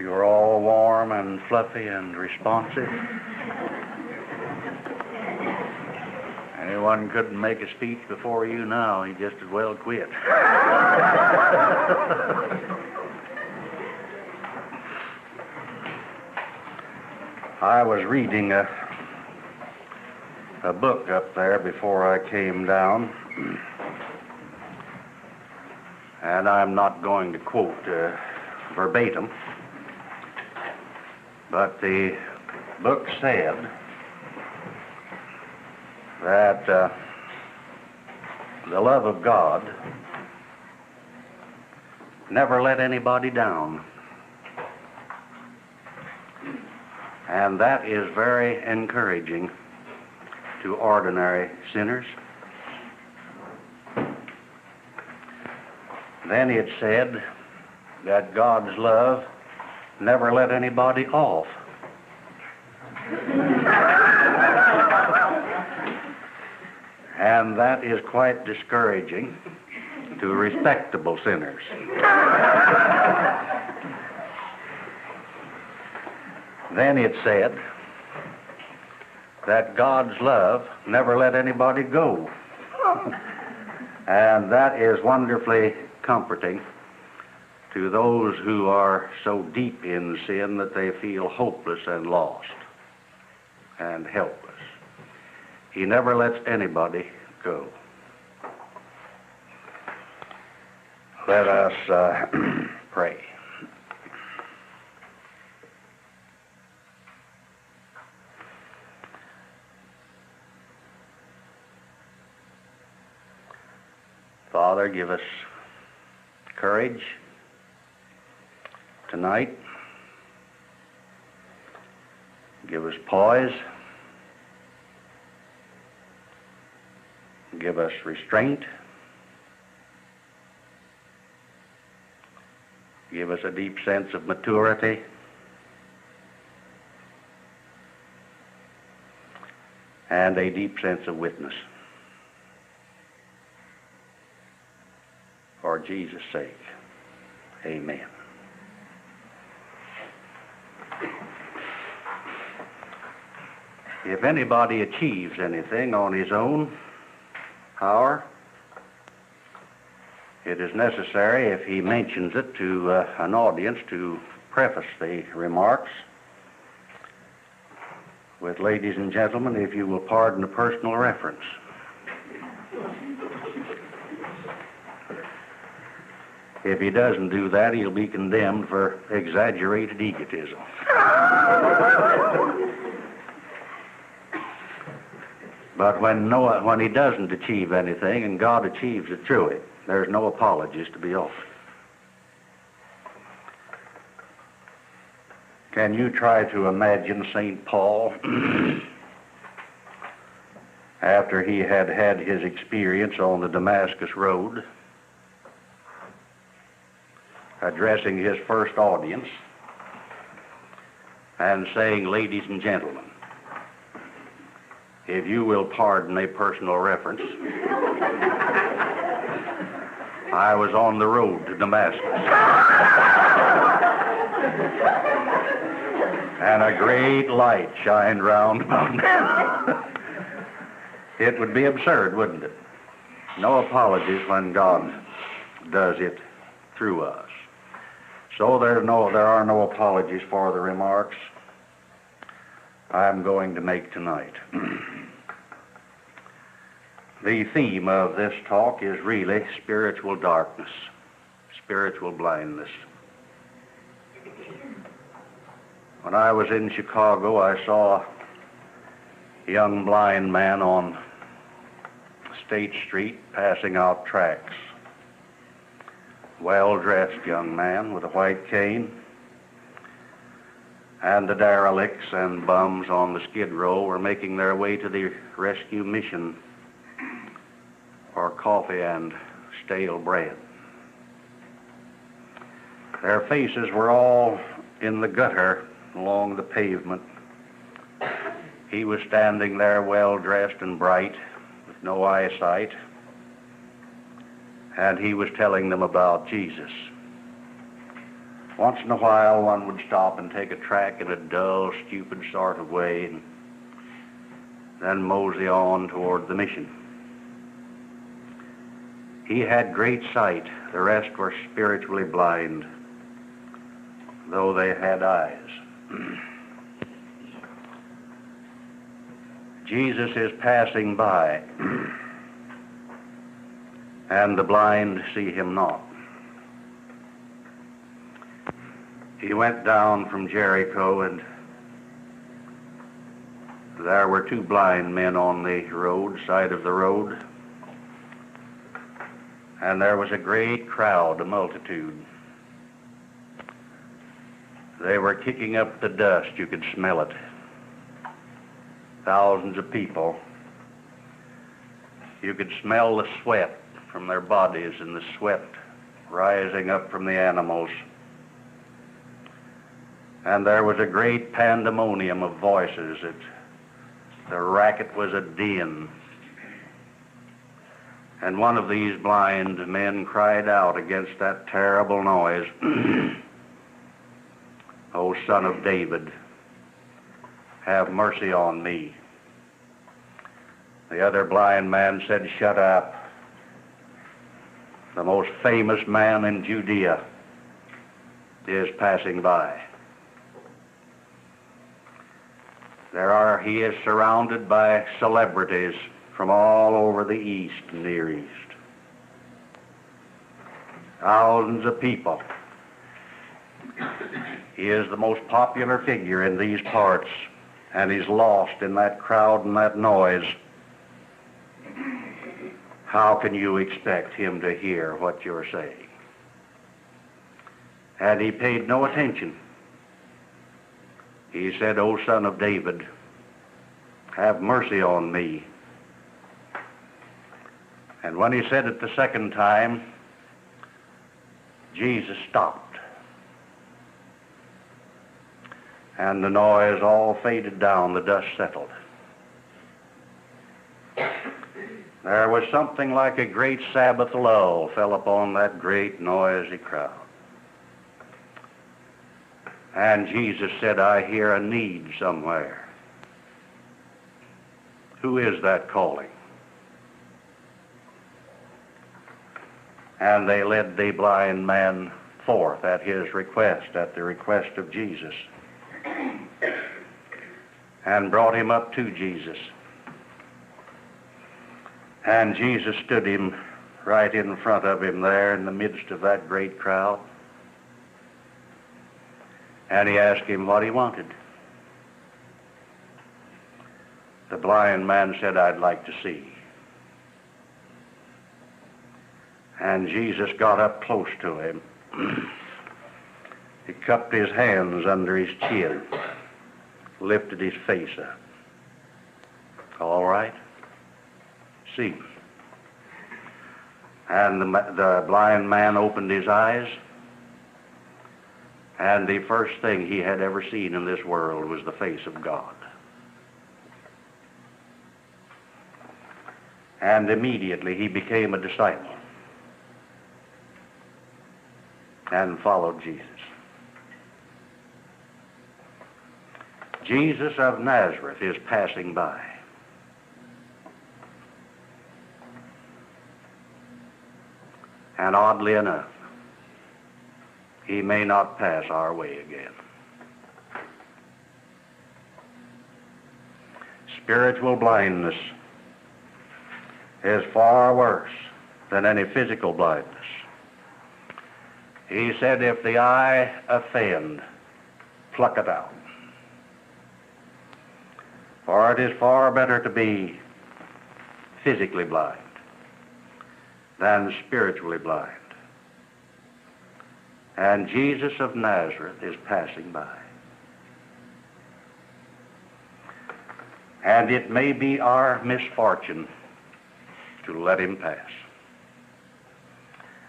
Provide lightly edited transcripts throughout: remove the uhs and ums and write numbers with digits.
You're all warm and fluffy and responsive. Anyone couldn't make a speech before you now, he just as well quit. I was reading a book up there before I came down, and I'm not going to quote verbatim, but the book said that the love of God never let anybody down. And that is very encouraging to ordinary sinners. Then it said that God's love never let anybody off. And that is quite discouraging to respectable sinners. Then it said that God's love never let anybody go. And that is wonderfully comforting to those who are so deep in sin that they feel hopeless and lost and helpless. He never lets anybody go. Let us pray. Father, give us courage tonight. Give us poise. Give us restraint. Give us a deep sense of maturity. And a deep sense of witness. For Jesus' sake, amen. If anybody achieves anything on his own power, it is necessary, if he mentions it to an audience, to preface the remarks with, ladies and gentlemen, if you will pardon a personal reference. If he doesn't do that, he'll be condemned for exaggerated egotism. But when he doesn't achieve anything and God achieves it through it, there's no apologies to be offered. Can you try to imagine St. Paul after he had had his experience on the Damascus Road, addressing his first audience and saying, ladies and gentlemen, if you will pardon a personal reference, I was on the road to Damascus. And a great light shined round about me. It would be absurd, wouldn't it? No apologies when God does it through us. So there are no apologies for the remarks I'm going to make tonight. The theme of this talk is really spiritual darkness, spiritual blindness. When I was in Chicago, I saw a young blind man on State Street passing out tracts. Well-dressed young man with a white cane. And the derelicts and bums on the skid row were making their way to the rescue mission for coffee and stale bread. Their faces were all in the gutter along the pavement. He was standing there well-dressed and bright, with no eyesight, and he was telling them about Jesus. Once in a while one would stop and take a track in a dull, stupid sort of way, and then mosey on toward the mission. He had great sight. The rest were spiritually blind, though they had eyes. Jesus is passing by, and the blind see him not. He went down from Jericho, and there were two blind men on the side of the road, and there was a great crowd, a multitude. They were kicking up the dust. You could smell it. Thousands of people. You could smell the sweat from their bodies and the sweat rising up from the animals. And there was a great pandemonium of voices. The racket was a din. And one of these blind men cried out against that terrible noise, "O Son of David, have mercy on me." The other blind man said, "Shut up. The most famous man in Judea is passing by." He is surrounded by celebrities from all over the East and Near East. Thousands of people. He is the most popular figure in these parts, and he's lost in that crowd and that noise. How can you expect him to hear what you're saying? And he paid no attention. He said, "O Son of David, have mercy on me." And when he said it the second time, Jesus stopped. And the noise all faded down, the dust settled. There was something like a great Sabbath lull fell upon that great noisy crowd. And Jesus said, "I hear a need somewhere. Who is that calling?" And they led the blind man forth at his request, at the request of Jesus, and brought him up to Jesus. And Jesus stood him right in front of him there in the midst of that great crowd. And he asked him what he wanted. The blind man said, "I'd like to see." And Jesus got up close to him. He cupped his hands under his chin, lifted his face up. "All right? See." And the blind man opened his eyes, and the first thing he had ever seen in this world was the face of God. And immediately he became a disciple and followed Jesus. Jesus of Nazareth is passing by. And oddly enough, he may not pass our way again. Spiritual blindness is far worse than any physical blindness. He said, "If the eye offend, pluck it out. For it is far better to be physically blind than spiritually blind." And Jesus of Nazareth is passing by. And it may be our misfortune to let him pass.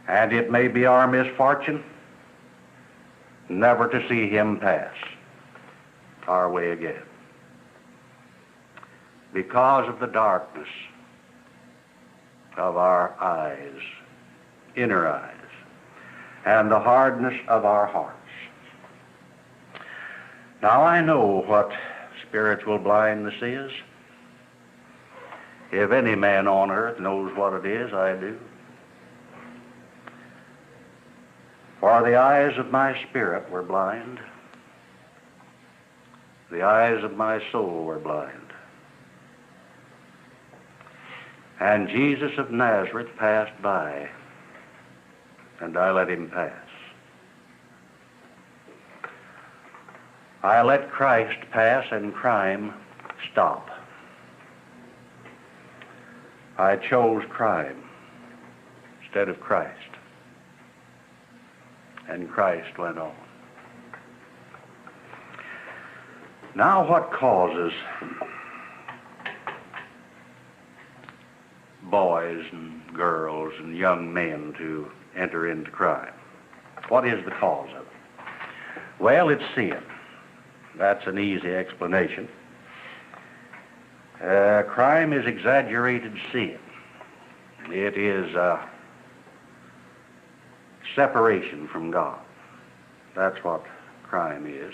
And it may be our misfortune never to see him pass our way again, because of the darkness of our eyes, inner eyes, and the hardness of our hearts. Now I know what spiritual blindness is. If any man on earth knows what it is, I do. For the eyes of my spirit were blind. The eyes of my soul were blind. And Jesus of Nazareth passed by, and I let him pass. I let Christ pass and crime stop. I chose crime instead of Christ, and Christ went on. Now what causes boys and girls and young men to enter into crime? What is the cause of it? Well, it's sin. That's an easy explanation. Crime is exaggerated sin. It is separation from God. That's what crime is.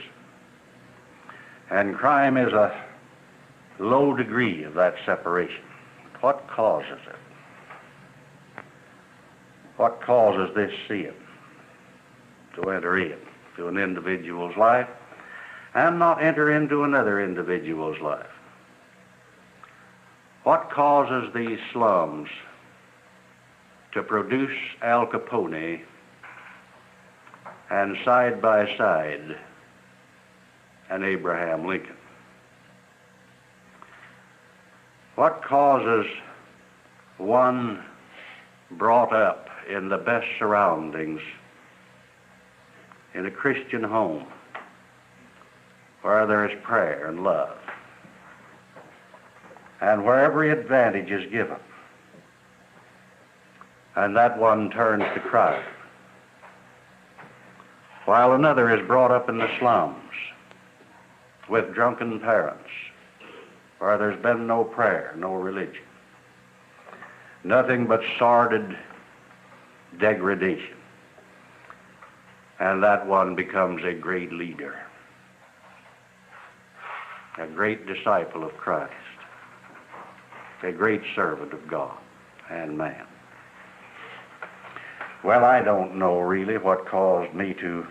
And crime is a low degree of that separation. What causes it? What causes this sin to enter into an individual's life and not enter into another individual's life? What causes these slums to produce Al Capone and side by side an Abraham Lincoln? What causes one brought up in the best surroundings in a Christian home where there is prayer and love and where every advantage is given, and that one turns to crime, while another is brought up in the slums with drunken parents where there's been no prayer, no religion, nothing but sordid degradation, and that one becomes a great leader, a great disciple of Christ, a great servant of God and man. Well, I don't know really what caused me to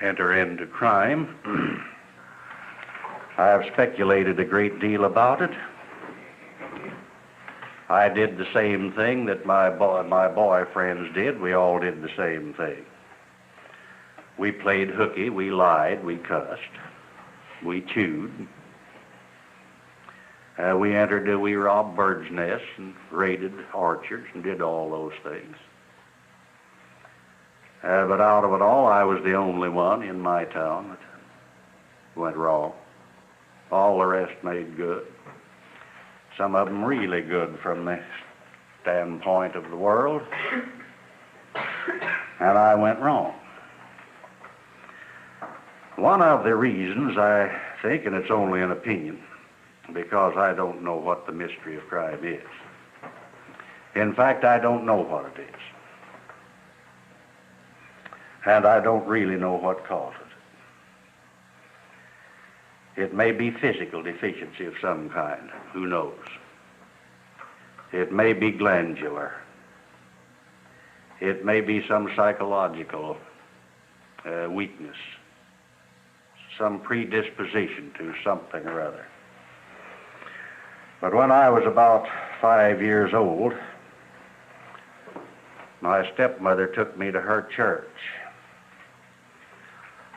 enter into crime. I have speculated a great deal about it. I did the same thing that my boyfriends did. We all did the same thing. We played hooky, we lied, we cussed, we chewed. We robbed birds' nests and raided orchards and did all those things. But out of it all, I was the only one in my town that went wrong. All the rest made good. Some of them really good from the standpoint of the world. And I went wrong. One of the reasons, I think, and it's only an opinion, because I don't know what the mystery of crime is. In fact, I don't know what it is. And I don't really know what causes it. It may be physical deficiency of some kind. Who knows? It may be glandular. It may be some psychological weakness, some predisposition to something or other. But when I was about 5 years old, my stepmother took me to her church.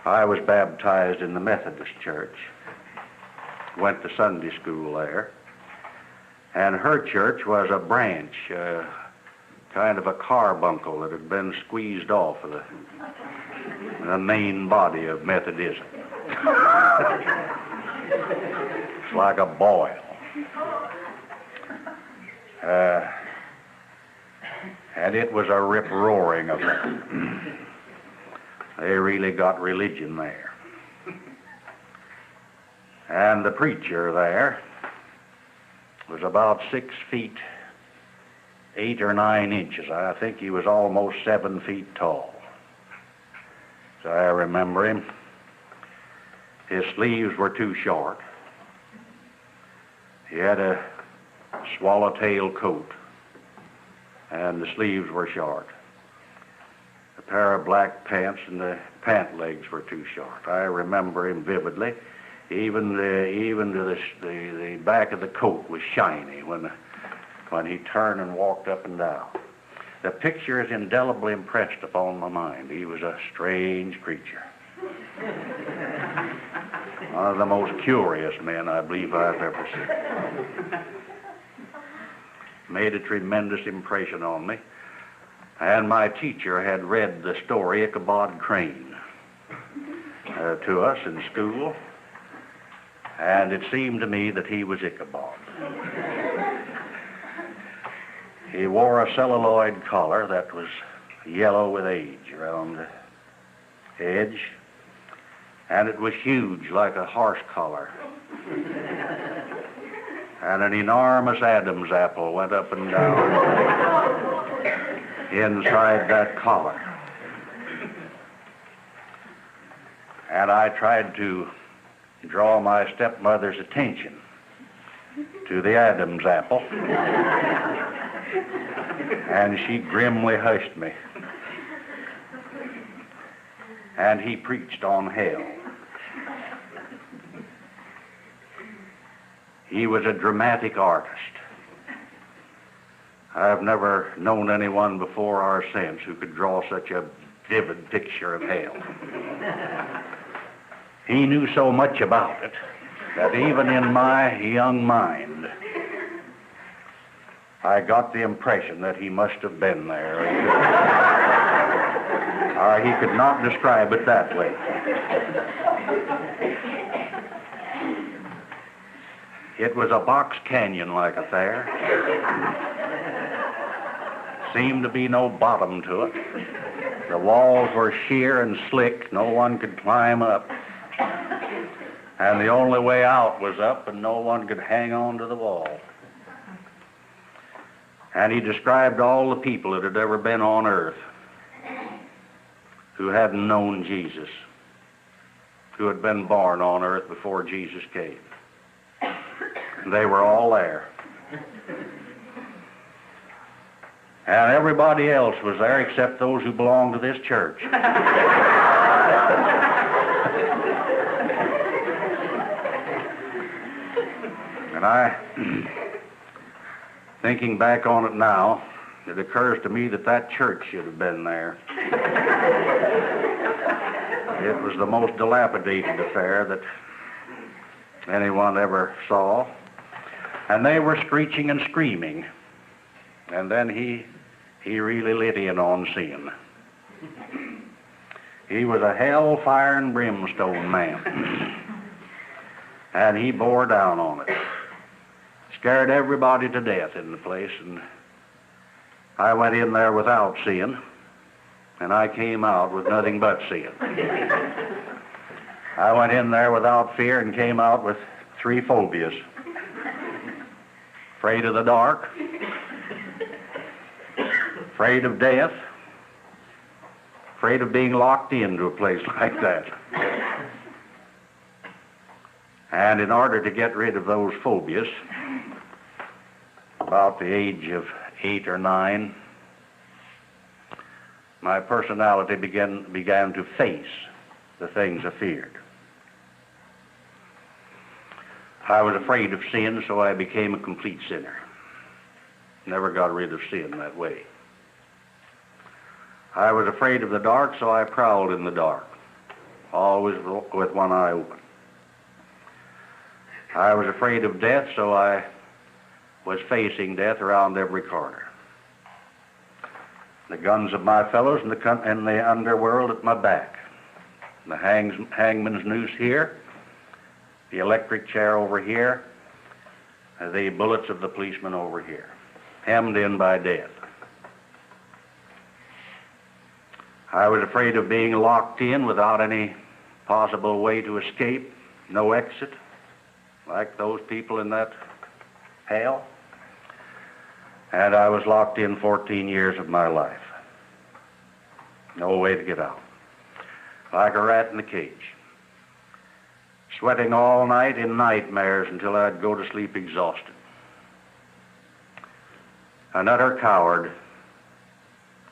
I was baptized in the Methodist church, went to Sunday school there, and her church was a branch, kind of a carbuncle that had been squeezed off of the main body of Methodism. It's like a boil. And it was a rip-roaring affair. They really got religion there. And the preacher there was about 6 feet 8 or 9 inches. I think he was almost 7 feet tall. So I remember him. His sleeves were too short. He had a swallowtail coat, and the sleeves were short. A pair of black pants, and the pant legs were too short. I remember him vividly. Even to the back of the coat was shiny when he turned and walked up and down. The picture is indelibly impressed upon my mind. He was a strange creature. One of the most curious men I believe I've ever seen. Made a tremendous impression on me. And my teacher had read the story Ichabod Crane to us in school. And it seemed to me that he was Ichabod. He wore a celluloid collar that was yellow with age around the edge, and it was huge like a horse collar. And an enormous Adam's apple went up and down inside that collar. And I tried to draw my stepmother's attention to the Adam's apple, and she grimly hushed me. And he preached on hell. He was a dramatic artist. I've never known anyone before or since who could draw such a vivid picture of hell. He knew so much about it that even in my young mind, I got the impression that he must have been there. Or he could not describe it that way. It was a box canyon-like affair. Seemed to be no bottom to it. The walls were sheer and slick. No one could climb up. And the only way out was up, and no one could hang on to the wall. And he described all the people that had ever been on earth who hadn't known Jesus, who had been born on earth before Jesus came. And they were all there. And everybody else was there except those who belonged to this church. And thinking back on it now, it occurs to me that that church should have been there. It was the most dilapidated affair that anyone ever saw. And they were screeching and screaming. And then he really lit in on sin. He was a hellfire and brimstone man. And he bore down on it. Scared everybody to death in the place, and I went in there without sin, and I came out with nothing but sin. I went in there without fear and came out with 3 phobias. Afraid of the dark, afraid of death, afraid of being locked into a place like that. And in order to get rid of those phobias, about the age of 8 or 9, my personality began to face the things I feared. I was afraid of sin, so I became a complete sinner. Never got rid of sin that way. I was afraid of the dark, so I prowled in the dark, always with one eye open. I was afraid of death, so I was facing death around every corner. The guns of my fellows and the underworld at my back. The hangman's noose here, the electric chair over here, the bullets of the policeman over here, hemmed in by death. I was afraid of being locked in without any possible way to escape, no exit, like those people in that hell. And I was locked in 14 years of my life. No way to get out. Like a rat in a cage. sweating all night in nightmares until I'd go to sleep exhausted. An utter coward,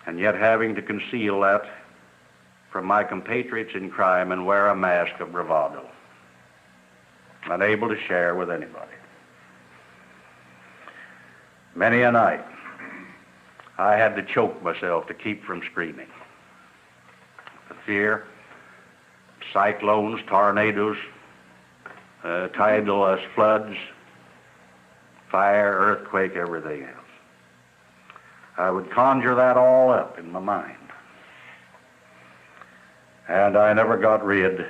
and yet having to conceal that from my compatriots in crime and wear a mask of bravado, unable to share with anybody. Many a night, I had to choke myself to keep from screaming. The fear, cyclones, tornadoes, tidal floods, fire, earthquake, everything else. I would conjure that all up in my mind. And I never got rid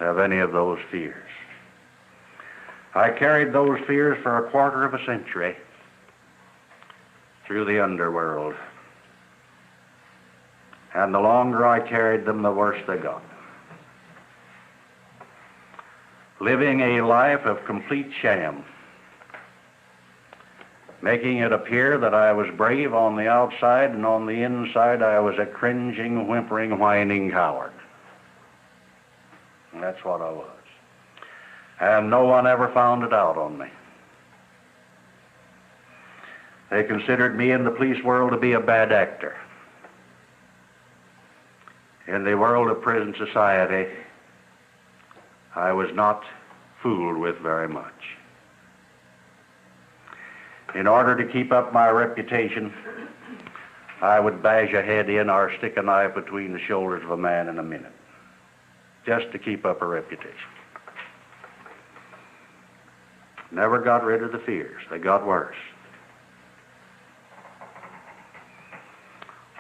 of any of those fears. I carried those fears for a quarter of a century through the underworld. And the longer I carried them, the worse they got. Living a life of complete sham, making it appear that I was brave on the outside, and on the inside I was a cringing, whimpering, whining coward. And that's what I was. And no one ever found it out on me. They considered me in the police world to be a bad actor. In the world of prison society, I was not fooled with very much. In order to keep up my reputation, I would bash a head in or stick a knife between the shoulders of a man in a minute, just to keep up a reputation. Never got rid of the fears. They got worse.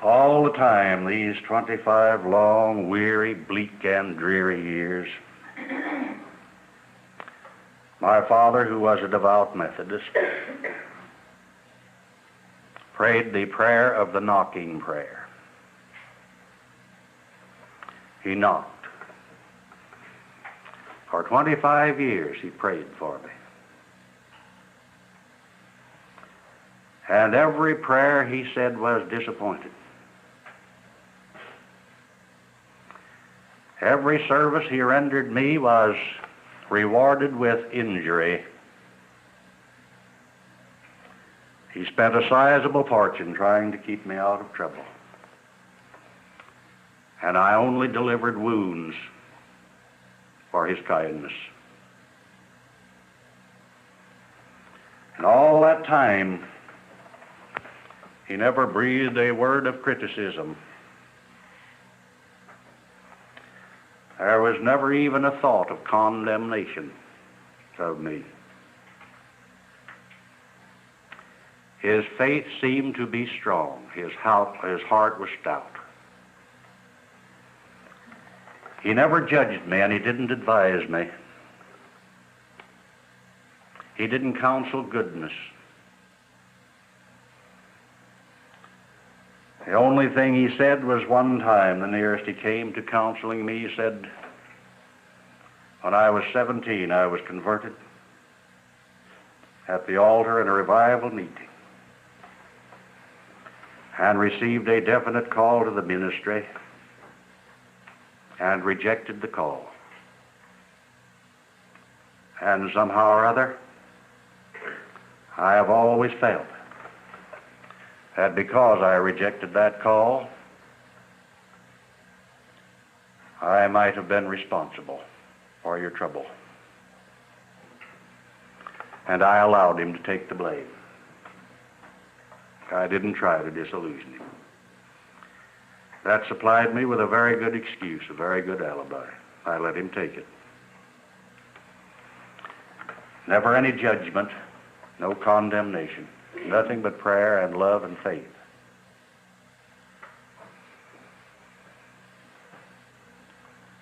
All the time, these 25 long, weary, bleak, and dreary years, my father, who was a devout Methodist, prayed the prayer of the knocking prayer. He knocked. For 25 years, he prayed for me. And every prayer, he said, was disappointed. Every service he rendered me was rewarded with injury. He spent a sizable fortune trying to keep me out of trouble. And I only delivered wounds for his kindness. And all that time, he never breathed a word of criticism. There was never even a thought of condemnation of me. His faith seemed to be strong. His heart was stout. He never judged me, and he didn't advise me. He didn't counsel goodness. The only thing he said was one time, the nearest he came to counseling me, he said, when I was 17, I was converted at the altar in a revival meeting and received a definite call to the ministry and rejected the call. And somehow or other, I have always felt that because I rejected that call, I might have been responsible for your trouble. And I allowed him to take the blame. I didn't try to disillusion him. That supplied me with a very good excuse, a very good alibi. I let him take it. Never any judgment, no condemnation, nothing but prayer and love and faith.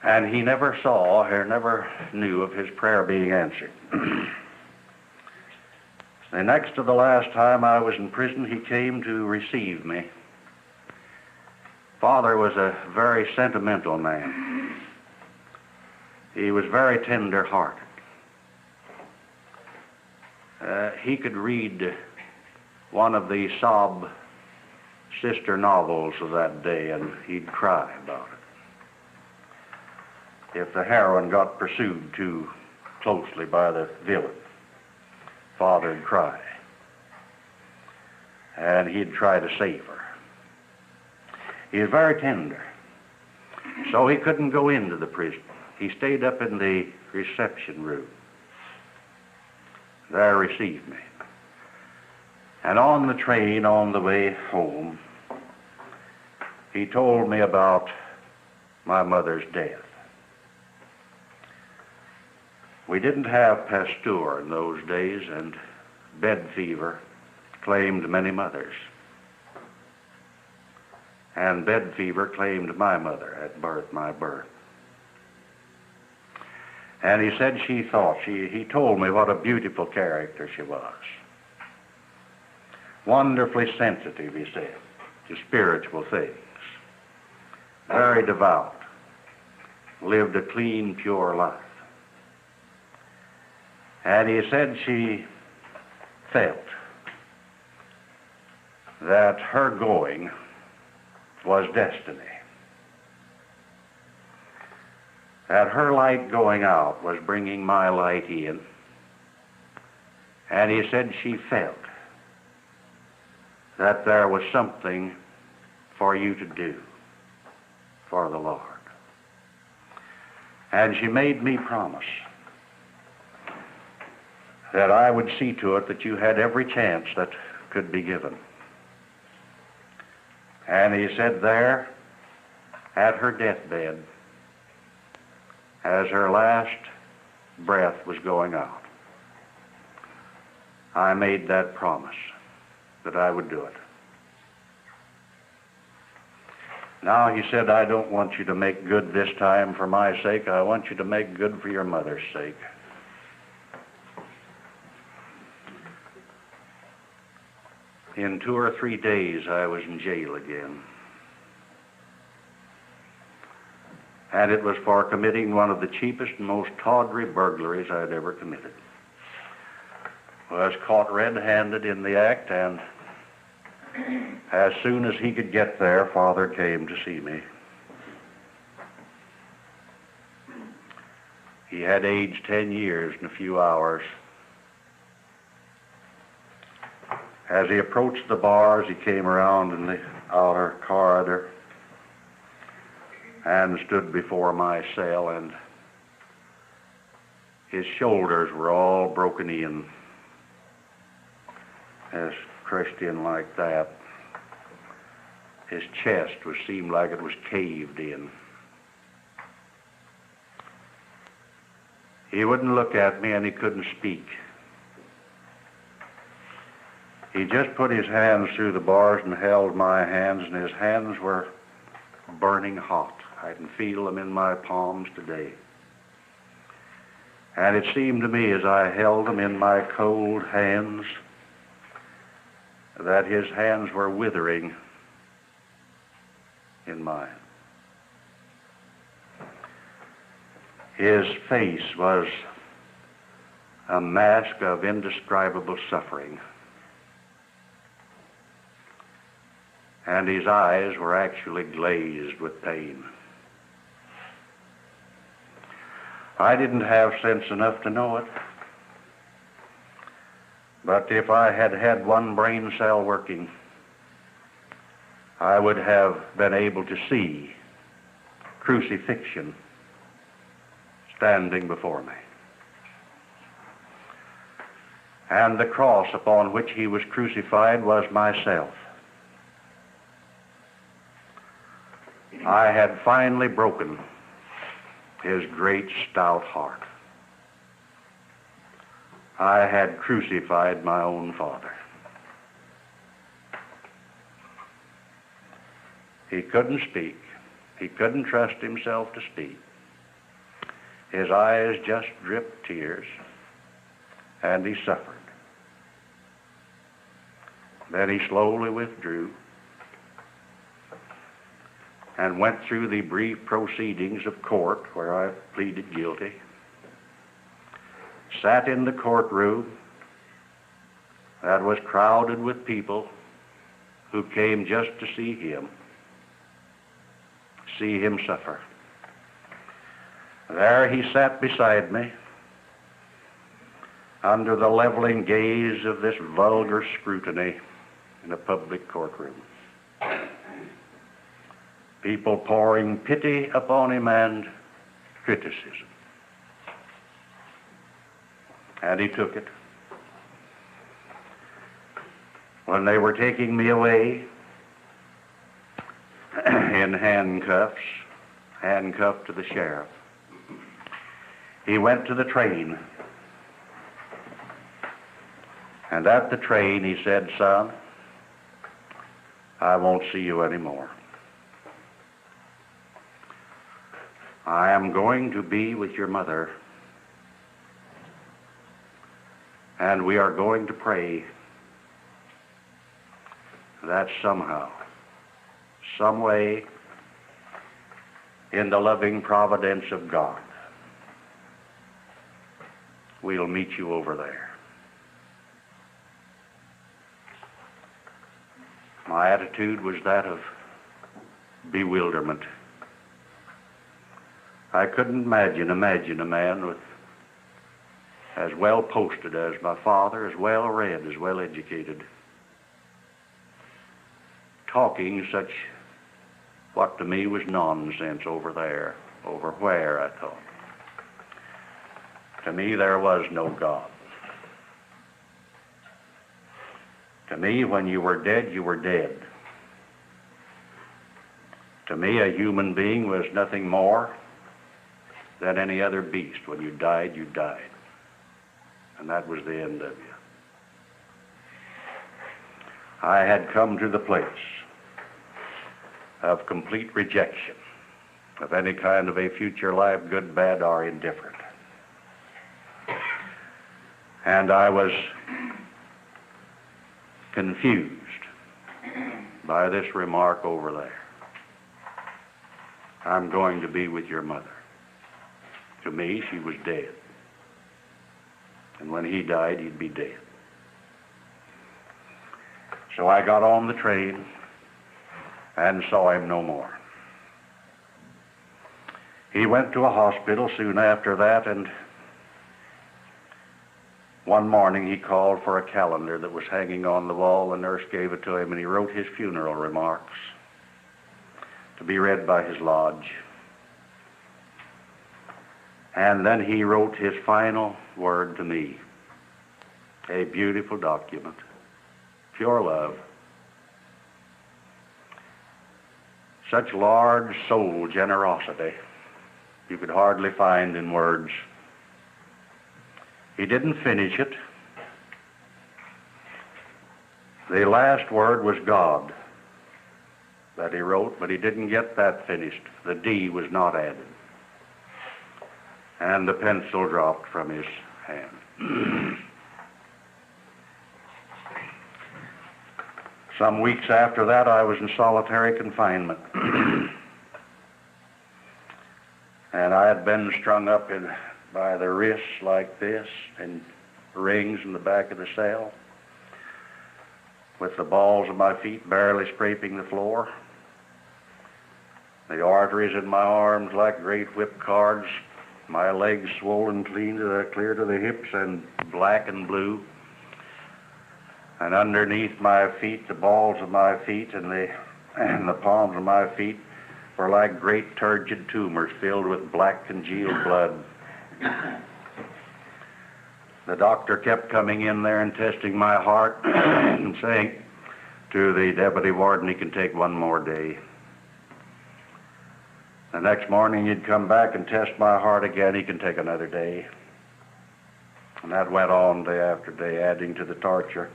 And he never saw or never knew of his prayer being answered. The next to the last time I was in prison, he came to receive me. Father was a very sentimental man. He was very tender-hearted. He could read one of the sob sister novels of that day, and he'd cry about it. if the heroine got pursued too closely by the villain. Father'd cry, and he'd try to save her. He was very tender, so he couldn't go into the prison. He stayed up in the reception room. There received me. And on the train on the way home, he told me about my mother's death. We didn't have Pasteur in those days, and bed fever claimed many mothers. And bed fever claimed my mother at birth, my birth. And he said she thought, he told me what a beautiful character she was. Wonderfully sensitive, he said, to spiritual things. Very devout. Lived a clean, pure life. And he said she felt that her going was destiny. That her light going out was bringing my light in. And he said she felt that there was something for you to do for the Lord. And she made me promise that I would see to it that you had every chance that could be given. And he said there, at her deathbed, as her last breath was going out, I made that promise that I would do it. Now, he said, I don't want you to make good this time for my sake. I want you to make good for your mother's sake. In 2 or 3 days, I was in jail again. And it was for committing one of the cheapest and most tawdry burglaries I'd ever committed. Was caught red-handed in the act, and as soon as he could get there, Father came to see me. He had aged 10 years in a few hours. As he approached the bars, he came around in the outer corridor and stood before my cell, and his shoulders were all broken in, as Christian like that. His chest seemed like it was caved in. He wouldn't look at me, and he couldn't speak. He just put his hands through the bars and held my hands, and his hands were burning hot. I can feel them in my palms today. And it seemed to me as I held them in my cold hands that his hands were withering in mine. His face was a mask of indescribable suffering. And his eyes were actually glazed with pain. I didn't have sense enough to know it. But if I had had one brain cell working, I would have been able to see crucifixion standing before me. And the cross upon which he was crucified was myself. I had finally broken his great stout heart. I had crucified my own father. He couldn't speak. He couldn't trust himself to speak. His eyes just dripped tears, and he suffered. Then he slowly withdrew and went through the brief proceedings of court where I pleaded guilty, sat in the courtroom that was crowded with people who came just to see him suffer. There he sat beside me, under the leveling gaze of this vulgar scrutiny in a public courtroom. People pouring pity upon him and criticism. And he took it. When they were taking me away in handcuffs, handcuffed to the sheriff, he went to the train. And at the train he said, "Son, I won't see you anymore. I am going to be with your mother, and we are going to pray that somehow, some way, in the loving providence of God, we'll meet you over there." My attitude was that of bewilderment. I couldn't imagine a man with as well posted as my father, as well read, as well educated, talking such what to me was nonsense over there. Over where, I thought. To me there was no God. To me, when you were dead, you were dead. To me, a human being was nothing more than any other beast. When you died, you died. And that was the end of you. I had come to the place of complete rejection of any kind of a future life, good, bad, or indifferent. And I was confused by this remark over there. I'm going to be with your mother. To me, she was dead. And when he died, he'd be dead. So I got on the train and saw him no more. He went to a hospital soon after that, and one morning he called for a calendar that was hanging on the wall. The nurse gave it to him, and he wrote his funeral remarks to be read by his lodge. And then he wrote his final word to me, a beautiful document, pure love. Such large soul generosity you could hardly find in words. He didn't finish it. The last word was God that he wrote, but he didn't get that finished. The D was not added. And the pencil dropped from his hand. Some weeks after that, I was in solitary confinement. And I had been strung up by the wrists like this, and rings in the back of the cell, with the balls of my feet barely scraping the floor. The arteries in my arms like great whip cards, my legs swollen clear to the hips and black and blue. And underneath my feet, the balls of my feet and the palms of my feet were like great turgid tumors filled with black congealed blood. The doctor kept coming in there and testing my heart and saying to the deputy warden, he can take one more day. The next morning he'd come back and test my heart again, he can take another day. And that went on day after day, adding to the torture.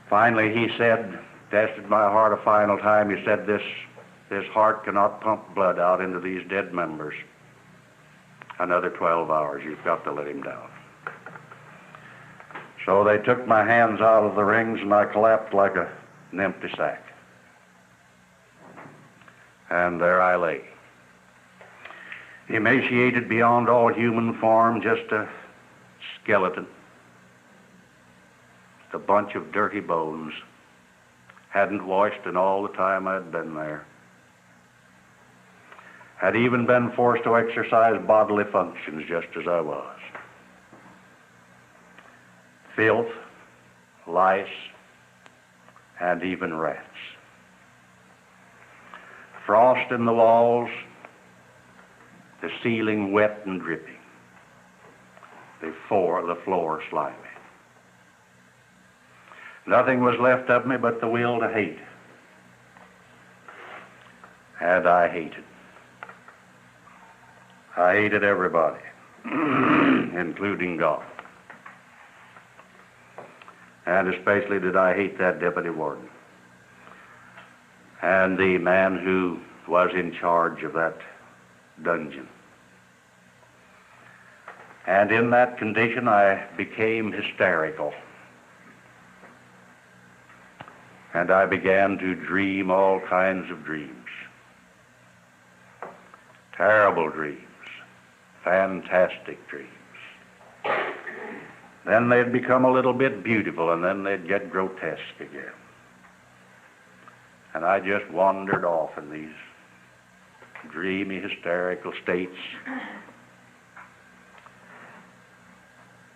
Finally he said, tested my heart a final time, he said, this heart cannot pump blood out into these dead members. Another 12 hours, you've got to let him down. So they took my hands out of the rings and I collapsed like an empty sack. And there I lay, emaciated beyond all human form, just a skeleton, just a bunch of dirty bones, hadn't washed in all the time I'd been there. had even been forced to exercise bodily functions just as I was. Filth, lice, and even rats. Frost in the walls, the ceiling wet and dripping, the floor slimy. Nothing was left of me but the will to hate. And I hated. I hated everybody, including God. And especially did I hate that deputy warden and the man who was in charge of that dungeon. And in that condition, I became hysterical. And I began to dream all kinds of dreams. Terrible dreams. Fantastic dreams. Then they'd become a little bit beautiful, and then they'd get grotesque again. And I just wandered off in these dreamy, hysterical states.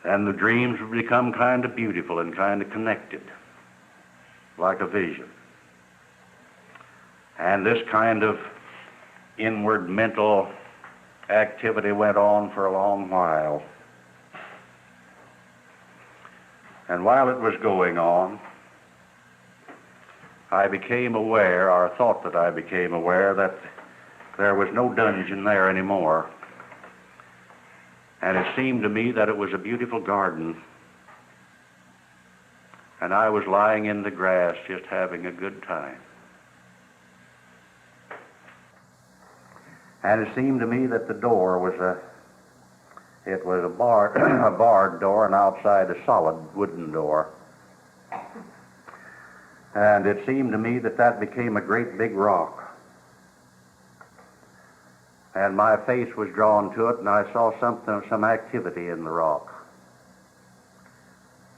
And the dreams would become kind of beautiful and kind of connected, like a vision. And this kind of inward mental activity went on for a long while. And while it was going on, I became aware, or thought that I became aware, that there was no dungeon there anymore. And it seemed to me that it was a beautiful garden. And I was lying in the grass just having a good time. And it seemed to me that the door was a barred door, and outside a solid wooden door. And it seemed to me that that became a great big rock. And my face was drawn to it, and I saw some activity in the rock.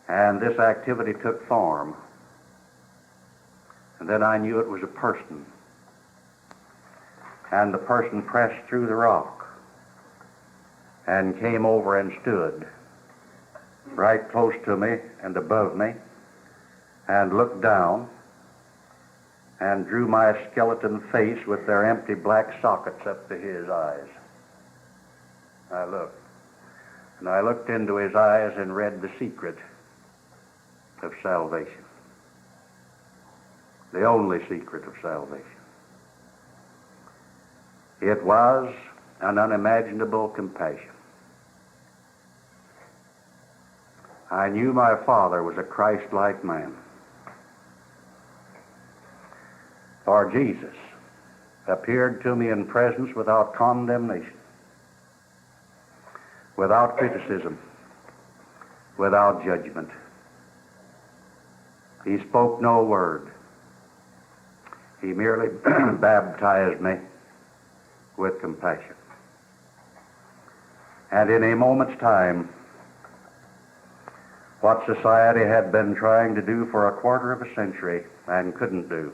And this activity took form. And then I knew it was a person. And the person pressed through the rock and came over and stood right close to me and above me and looked down and drew my skeleton face with their empty black sockets up to his eyes. I looked. And I looked into his eyes and read the secret of salvation. The only secret of salvation. It was an unimaginable compassion. I knew my father was a Christ-like man. For Jesus appeared to me in presence without condemnation, without criticism, without judgment. He spoke no word. He merely baptized me with compassion. And in a moment's time, what society had been trying to do for a quarter of a century and couldn't do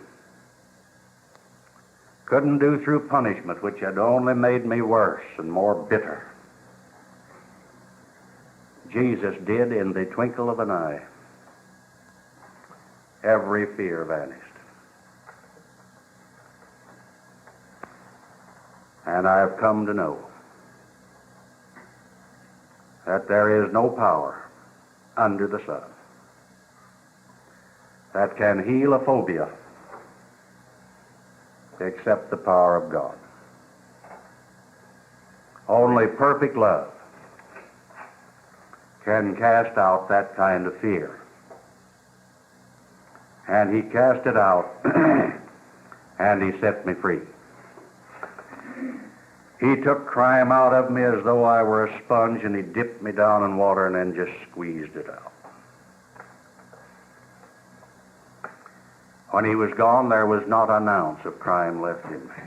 through punishment, which had only made me worse and more bitter, Jesus did in the twinkle of an eye. Every fear vanished. And I have come to know that there is no power under the sun that can heal a phobia except the power of God. Only perfect love can cast out that kind of fear. And he cast it out and he set me free. He took crime out of me as though I were a sponge, and he dipped me down in water and then just squeezed it out. When he was gone, there was not an ounce of crime left in me.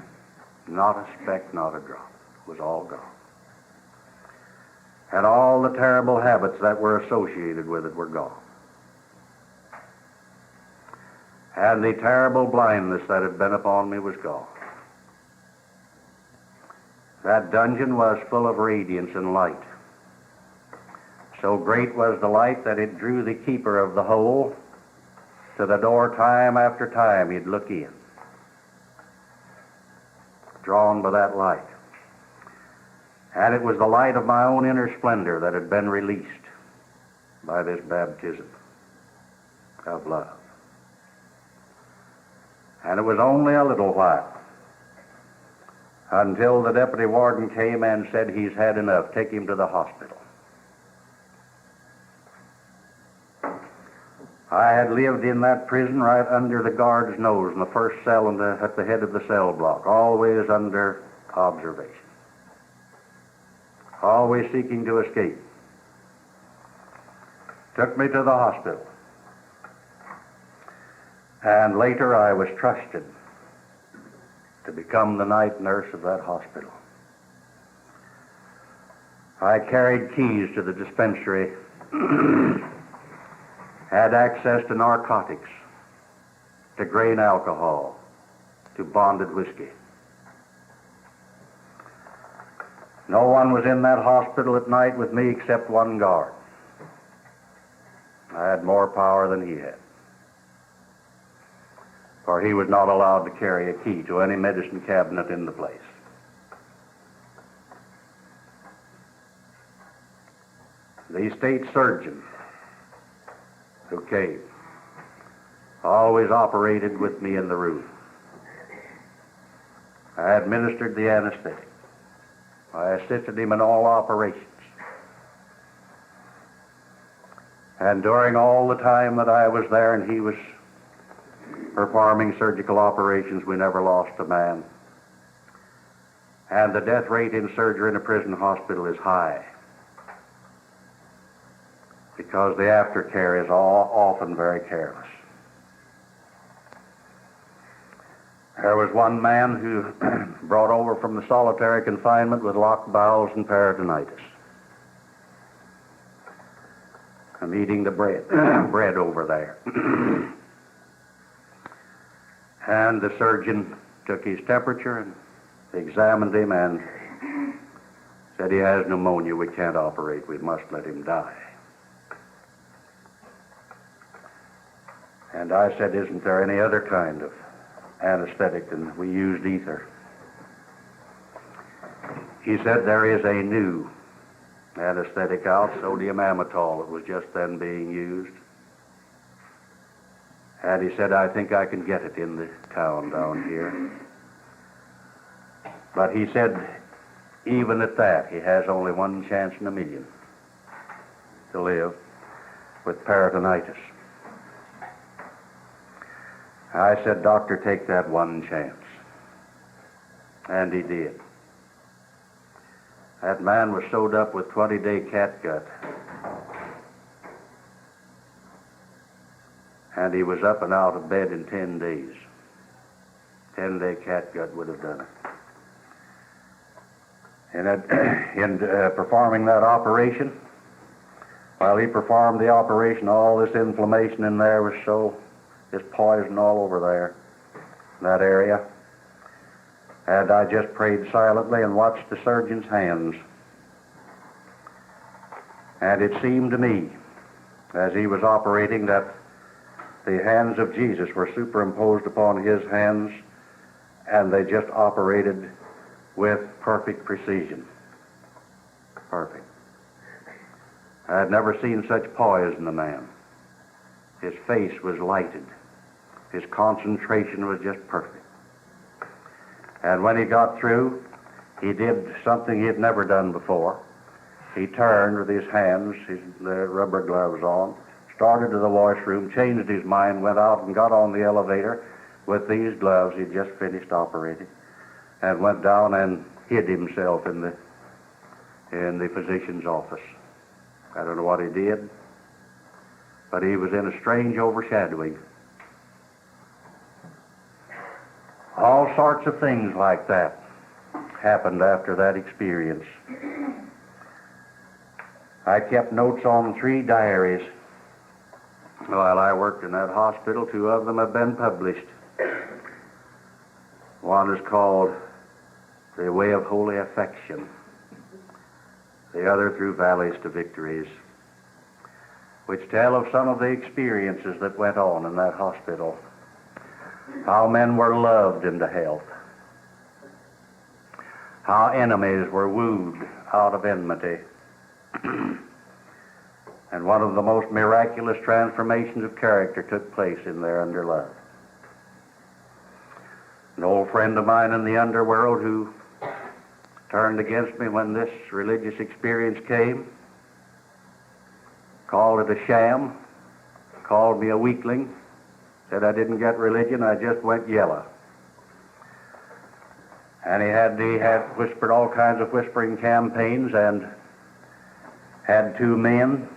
Not a speck, not a drop. It was all gone. And all the terrible habits that were associated with it were gone. And the terrible blindness that had been upon me was gone. That dungeon was full of radiance and light. So great was the light that it drew the keeper of the hole to the door time after time he'd look in, drawn by that light. And it was the light of my own inner splendor that had been released by this baptism of love. And it was only a little while until the deputy warden came and said, "He's had enough. Take him to the hospital." I had lived in that prison right under the guard's nose in the first cell at the head of the cell block, always under observation, always seeking to escape. Took me to the hospital. And later I was trusted to become the night nurse of that hospital. I carried keys to the dispensary, had access to narcotics, to grain alcohol, to bonded whiskey. No one was in that hospital at night with me except one guard. I had more power than he had, for he was not allowed to carry a key to any medicine cabinet in the place. The state surgeon who came always operated with me in the room. I administered the anesthetic. I assisted him in all operations. And during all the time that I was there and he was performing surgical operations, we never lost a man. And the death rate in surgery in a prison hospital is high, because the aftercare is often very careless. There was one man who brought over from the solitary confinement with locked bowels and peritonitis. I'm eating the bread over there. And the surgeon took his temperature and examined him and said, "He has pneumonia. We can't operate. We must let him die." And I said, "Isn't there any other kind of anesthetic?" And we used ether. He said, "There is a new anesthetic out, sodium amytal. It was just then being used." And he said, "I think I can get it in the town down here." But he said, even at that, he has only one chance in a million to live with peritonitis. I said, "Doctor, take that one chance." And he did. That man was sewed up with 20-day catgut. And he was up and out of bed in 10 days. 10-day catgut would have done it. And in performing that operation, while he performed the operation, all this inflammation in there was so, this poison all over there, that area. And I just prayed silently and watched the surgeon's hands. And it seemed to me, as he was operating, that the hands of Jesus were superimposed upon his hands, and they just operated with perfect precision. Perfect. I had never seen such poise in a man. His face was lighted. His concentration was just perfect. And when he got through, he did something he had never done before. He turned with his hands, the rubber gloves on, started to the washroom, changed his mind, went out and got on the elevator with these gloves. He'd just finished operating, and went down and hid himself in the physician's office. I don't know what he did, but he was in a strange overshadowing. All sorts of things like that happened after that experience. I kept notes on 3 diaries while I worked in that hospital. 2 of them have been published. One is called the way of holy affection, the other through valleys to victories, which tell of some of the experiences that went on in that hospital, how men were loved into health, how enemies were wooed out of enmity, and one of the most miraculous transformations of character took place in there under love. An old friend of mine in the underworld who turned against me when this religious experience came, called it a sham, called me a weakling, said I didn't get religion, I just went yellow. And he had whispered all kinds of whispering campaigns and had two men,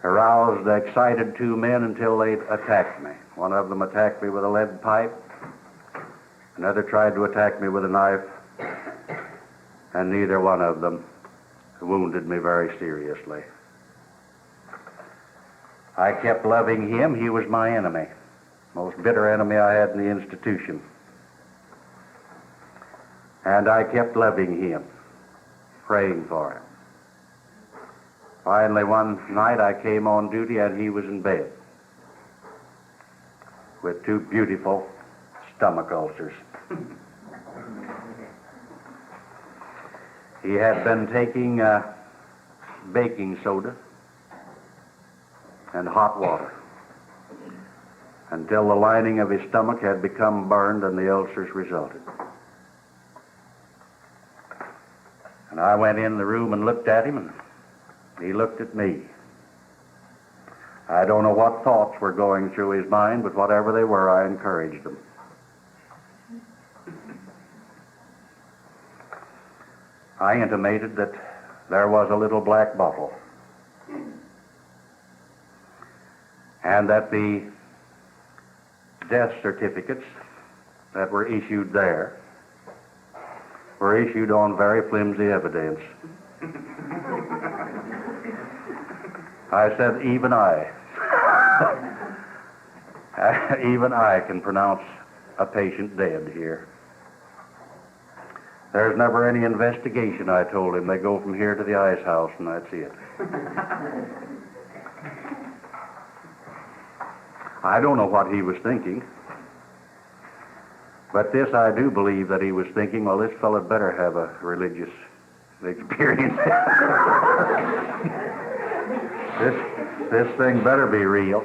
aroused the excited two men until they attacked me. One of them attacked me with a lead pipe. Another tried to attack me with a knife. And neither one of them wounded me very seriously. I kept loving him. He was my enemy, most bitter enemy I had in the institution. And I kept loving him, praying for him. Finally, one night I came on duty and he was in bed with two beautiful stomach ulcers. He had been taking baking soda and hot water until the lining of his stomach had become burned and the ulcers resulted. And I went in the room and looked at him, and he looked at me. I don't know what thoughts were going through his mind, but whatever they were, I encouraged them. I intimated that there was a little black bottle and that the death certificates that were issued there were issued on very flimsy evidence. I said, even I can pronounce a patient dead here. There's never any investigation, I told him. They go from here to the ice house, and that's it. I don't know what he was thinking, but this I do believe that he was thinking, well, this fellow better have a religious experience. This thing better be real.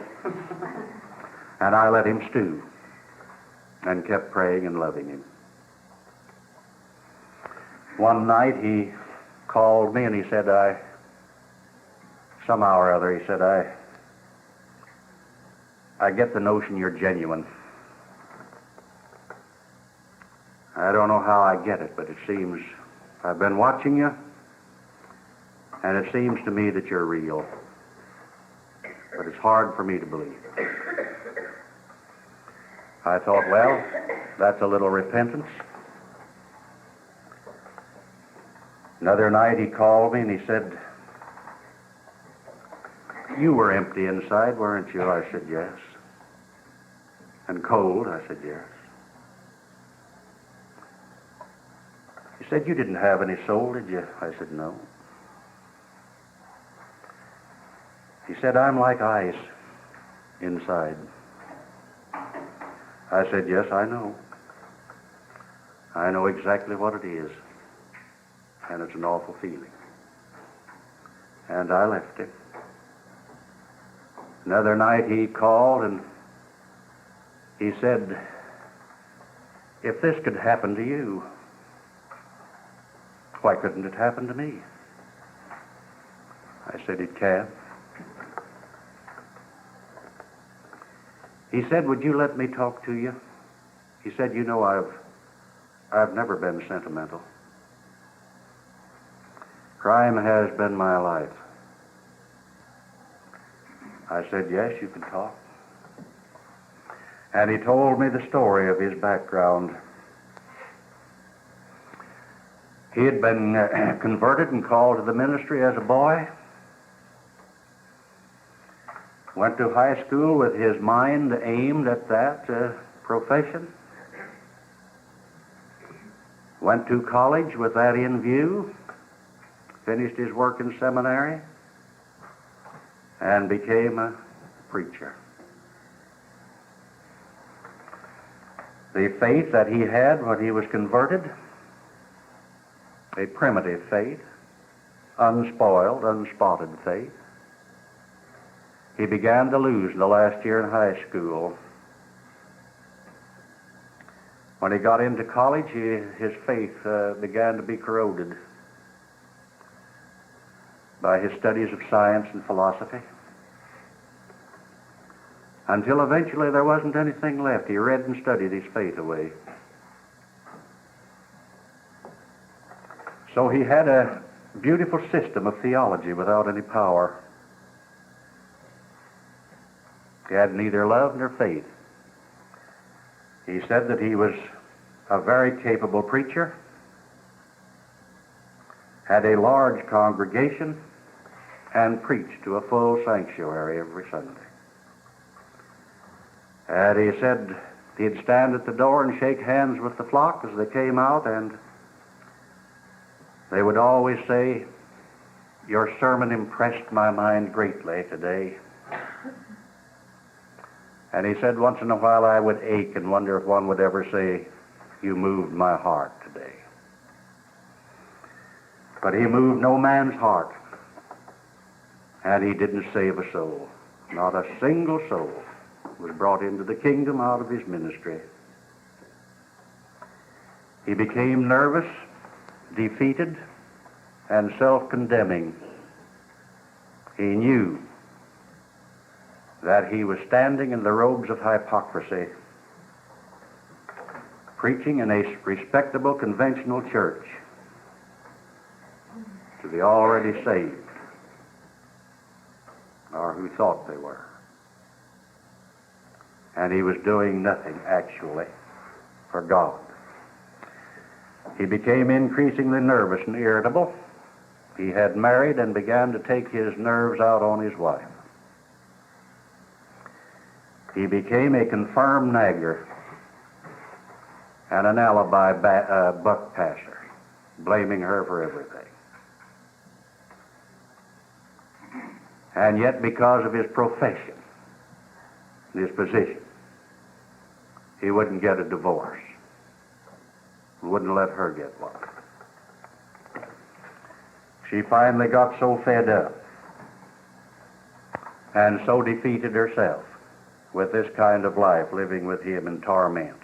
And I let him stew and kept praying and loving him. One night he called me and he said, somehow or other, he said, I get the notion you're genuine. I don't know how I get it, but it seems I've been watching you, and it seems to me that you're real. But it's hard for me to believe. I thought, well, that's a little repentance. Another night he called me and he said, you were empty inside, weren't you? I said, yes. And cold? I said, yes. He said, you didn't have any soul, did you? I said, no. He said, I'm like ice inside. I said, yes, I know. I know exactly what it is. And it's an awful feeling. And I left him. Another night he called and he said, if this could happen to you, why couldn't it happen to me? I said, it can. He said, would you let me talk to you? He said, you know, I've never been sentimental. Crime has been my life. I said, yes, you can talk. And he told me the story of his background. He had been converted and called to the ministry as a boy. Went to high school with his mind aimed at that profession. Went to college with that in view, finished his work in seminary, and became a preacher. The faith that he had when he was converted, a primitive faith, unspoiled, unspotted faith, he began to lose the last year in high school. When he got into college, his faith began to be corroded by his studies of science and philosophy, until eventually there wasn't anything left. He read and studied his faith away. So he had a beautiful system of theology without any power. He had neither love nor faith. He said that he was a very capable preacher, had a large congregation, and preached to a full sanctuary every Sunday. And he said he'd stand at the door and shake hands with the flock as they came out, and they would always say, "Your sermon impressed my mind greatly today." And he said once in a while I would ache and wonder if one would ever say, "You moved my heart today." But he moved no man's heart, and he didn't save a soul. Not a single soul was brought into the kingdom out of his ministry. He became nervous, defeated, and self-condemning. He knew that he was standing in the robes of hypocrisy, preaching in a respectable conventional church to the already saved, or who thought they were. And he was doing nothing, actually, for God. He became increasingly nervous and irritable. He had married and began to take his nerves out on his wife. He became a confirmed nagger and an alibi buck passer, blaming her for everything. And yet, because of his profession, his position, he wouldn't get a divorce. Wouldn't let her get one. She finally got so fed up and so defeated herself with this kind of life, living with him in torment,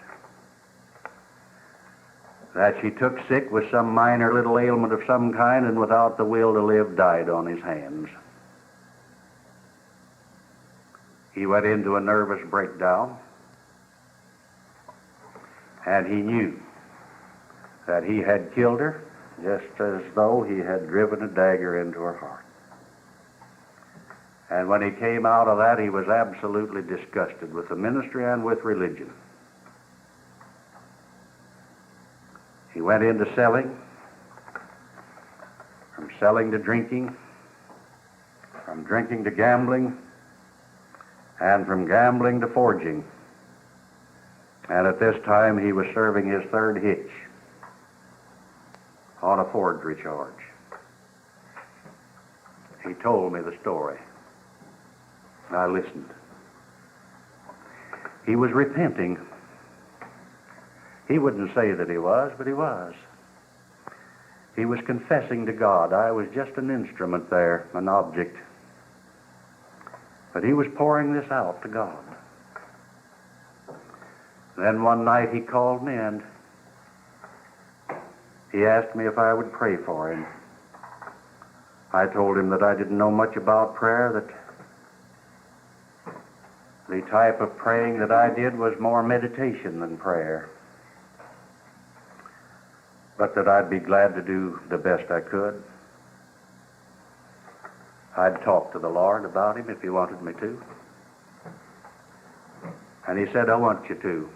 that she took sick with some minor little ailment of some kind, and without the will to live, died on his hands. He went into a nervous breakdown, and he knew that he had killed her just as though he had driven a dagger into her heart. And when he came out of that, he was absolutely disgusted with the ministry and with religion. He went into selling, from selling to drinking, from drinking to gambling, and from gambling to forging. And at this time, he was serving his third hitch on a forgery charge. He told me the story. I listened. He was repenting. He wouldn't say that he was, but he was. He was confessing to God. I was just an instrument there, an object. But he was pouring this out to God. Then one night he called me and he asked me if I would pray for him. I told him that I didn't know much about prayer, that the type of praying that I did was more meditation than prayer, but that I'd be glad to do the best I could. I'd talk to the Lord about him if he wanted me to. And he said, "I want you to."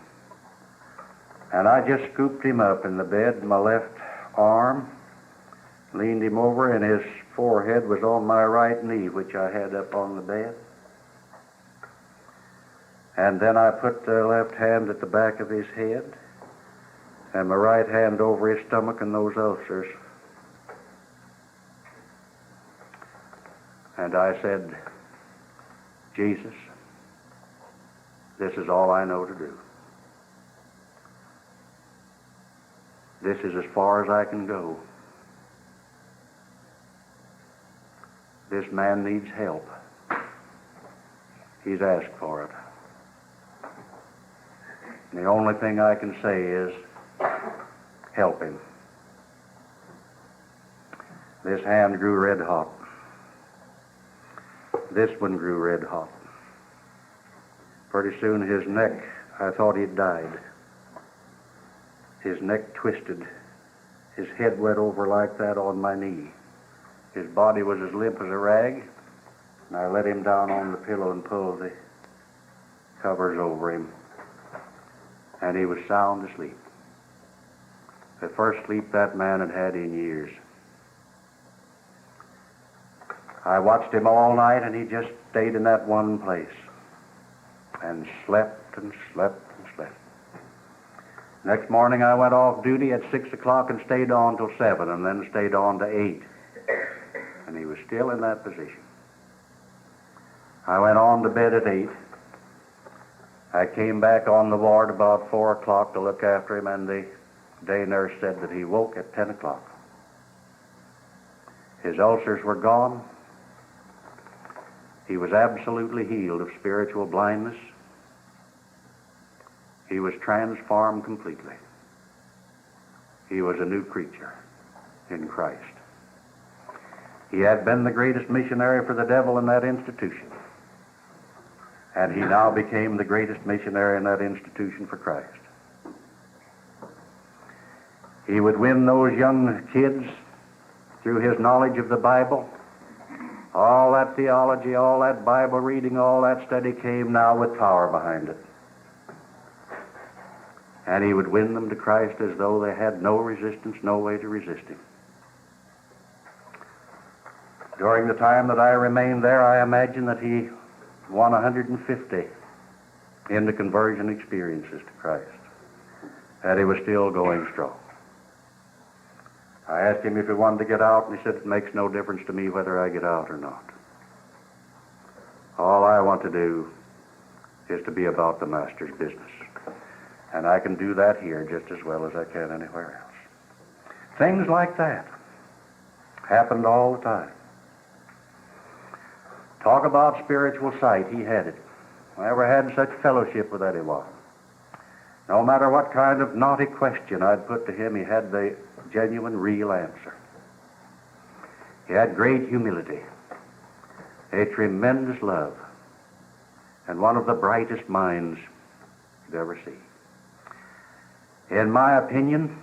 And I just scooped him up in the bed in my left arm, leaned him over, and his forehead was on my right knee, which I had up on the bed. And then I put the left hand at the back of his head, and my right hand over his stomach and those ulcers. And I said, Jesus, this is all I know to do. This is as far as I can go. This man needs help. He's asked for it. And the only thing I can say is, help him. This hand grew red hot. This one grew red hot. Pretty soon his neck, I thought he'd died. His neck twisted. His head went over like that on my knee. His body was as limp as a rag, and I let him down on the pillow and pulled the covers over him, and he was sound asleep. The first sleep that man had had in years. I watched him all night, and he just stayed in that one place and slept and slept and slept. Next morning I went off duty at 6 o'clock and stayed on till 7, and then stayed on to 8. And he was still in that position. I went on to bed at 8. I came back on the ward about 4 o'clock to look after him, and the day nurse said that he woke at 10 o'clock. His ulcers were gone. He was absolutely healed of spiritual blindness. He was transformed completely. He was a new creature in Christ. He had been the greatest missionary for the devil in that institution, and he now became the greatest missionary in that institution for Christ. He would win those young kids through his knowledge of the Bible. All that theology, all that Bible reading, all that study came now with power behind it. And he would win them to Christ as though they had no resistance, no way to resist him. During the time that I remained there, I imagine that he won 150 into conversion experiences to Christ. And he was still going strong. I asked him if he wanted to get out, and he said, it makes no difference to me whether I get out or not. All I want to do is to be about the Master's business. And I can do that here just as well as I can anywhere else. Things like that happened all the time. Talk about spiritual sight, he had it. I never had such fellowship with anyone. No matter what kind of naughty question I'd put to him, he had the genuine, real answer. He had great humility, a tremendous love, and one of the brightest minds you'd ever see. In my opinion,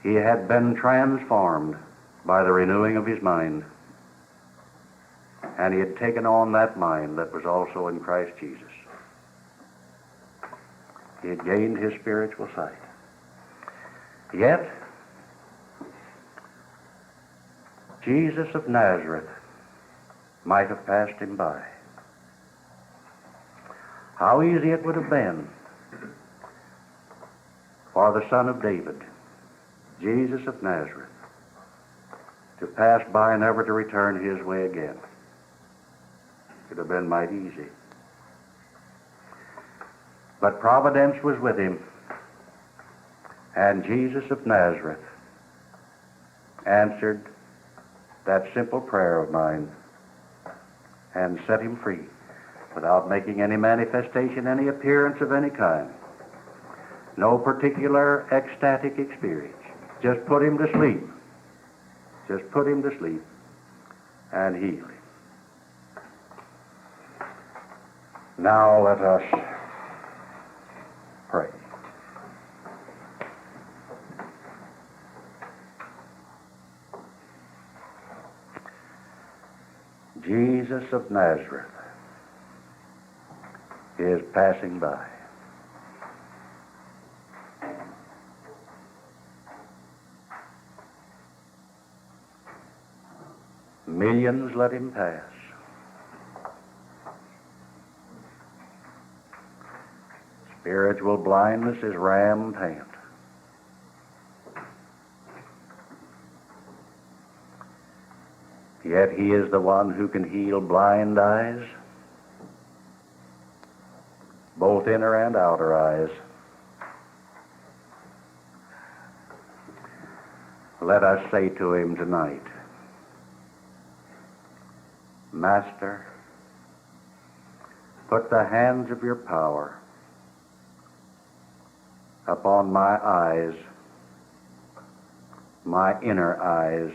he had been transformed by the renewing of his mind, and he had taken on that mind that was also in Christ Jesus. He had gained his spiritual sight. Yet, Jesus of Nazareth might have passed him by. How easy it would have been for the Son of David, Jesus of Nazareth, to pass by, never to return his way again. It would have been mighty easy. But providence was with him, and Jesus of Nazareth answered that simple prayer of mine and set him free without making any manifestation, any appearance of any kind. No particular ecstatic experience. Just put him to sleep. Just put him to sleep and heal him. Now let us pray. Jesus of Nazareth is passing by. Millions let him pass. Spiritual blindness is rampant. Yet he is the one who can heal blind eyes, both inner and outer eyes. Let us say to him tonight, Master, put the hands of your power upon my eyes, my inner eyes,